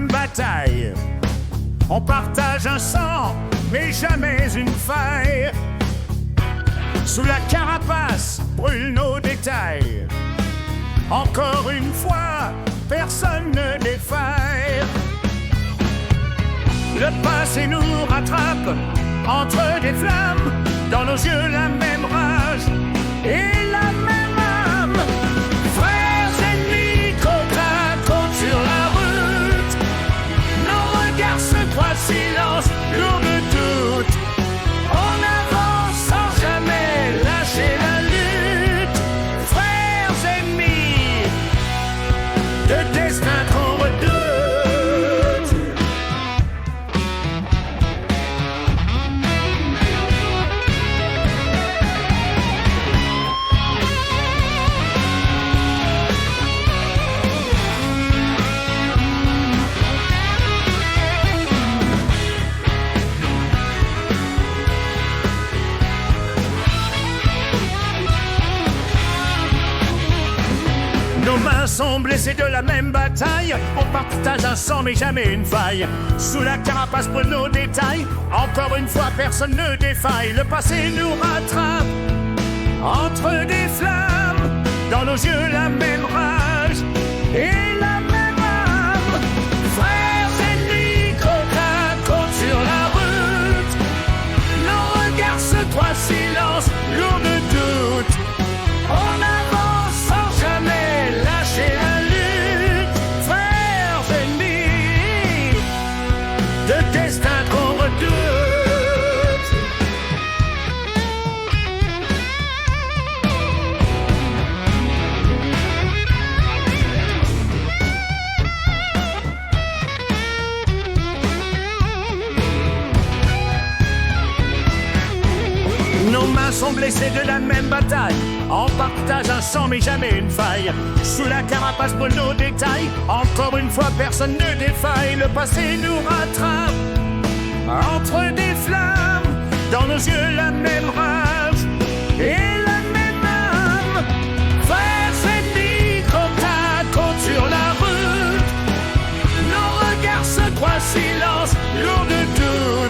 même bataille. On partage un sang, mais jamais une faille. Sous la carapace brûlent nos détails. Encore une fois, personne ne défaille. Le passé nous rattrape entre des flammes. Dans nos yeux la même rage et la même âme. Frères ennemis, côte à côte sur la route. Nos regards se croisent, silence lourd de doute. On avance sans jamais lâcher la lutte. Frères ennemis, de destin qu'on redoute. Nos mains sont blessées de la même bataille. On partage un sang mais jamais une faille. Sous la carapace brûlent nos détails. Encore une fois personne ne défaille. Le passé nous rattrape entre des flammes. Dans nos yeux la même rage et la même âme. Frères ennemis, côte à côte sur la route. Nos regards se croisent, silence lourd de doute. On avance sans jamais lâcher la lutte. Frères ennemis, de destin qu'on redoute. Nos mains sont blessées de la même bataille. On partage un sang mais jamais une faille. Sous la carapace brûlent nos détails. Encore une fois personne ne défaille. Le passé nous rattrape entre des flammes. Dans nos yeux la même rage et la même âme. Frères ennemis, côte à côte sur la route. Nos regards se croisent, silence lourd de doute.